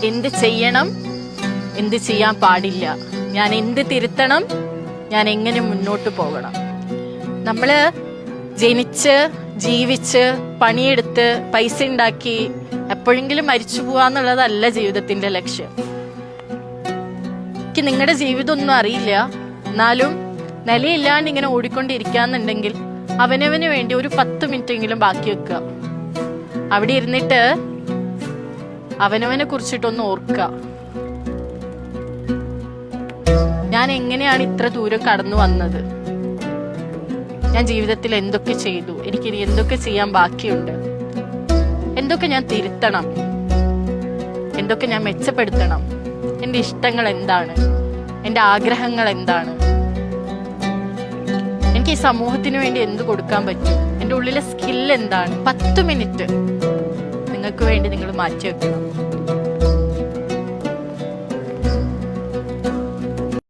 എന്ത് ചെയ്യണം, എന്ത് ചെയ്യാൻ പാടില്ല, ഞാൻ എന്ത് തിരുത്തണം, ഞാൻ എങ്ങനെ മുന്നോട്ട് പോകണം. നമ്മള് ജനിച്ച് ജീവിച്ച് പണിയെടുത്ത് പൈസ ഉണ്ടാക്കി എപ്പോഴെങ്കിലും മരിച്ചു പോവാന്നുള്ളതല്ല ജീവിതത്തിന്റെ ലക്ഷ്യം. എനിക്ക് നിങ്ങളുടെ ജീവിതം ഒന്നും അറിയില്ല, എന്നാലും നിലയില്ലാണ്ട് ഇങ്ങനെ ഓടിക്കൊണ്ടിരിക്കാന്നുണ്ടെങ്കിൽ അവനവന് വേണ്ടി ഒരു 10 മിനിറ്റെങ്കിലും ബാക്കി വെക്കുക. അവിടെ ഇരുന്നിട്ട് അവനവനെ കുറിച്ചിട്ടൊന്ന് ഓർക്കുക. ഞാൻ എങ്ങനെയാണ് ഇത്ര ദൂരം കടന്നു വന്നത്, ഞാൻ ജീവിതത്തിൽ എന്തൊക്കെ ചെയ്തു, എനിക്കിനി എന്തൊക്കെ ചെയ്യാൻ ബാക്കിയുണ്ട്, എന്തൊക്കെ ഞാൻ തിരുത്തണം, എന്തൊക്കെ ഞാൻ മെച്ചപ്പെടുത്തണം, എൻ്റെ ഇഷ്ടങ്ങൾ എന്താണ്, എൻ്റെ ആഗ്രഹങ്ങൾ എന്താണ്, എനിക്ക് ഈ സമൂഹത്തിന് വേണ്ടി എന്ത് കൊടുക്കാൻ പറ്റും, എൻ്റെ ഉള്ളിലെ സ്കിൽ എന്താണ്. 10 മിനിറ്റ് നിങ്ങൾക്ക് വേണ്ടി നിങ്ങൾ മാറ്റി വെക്കണം.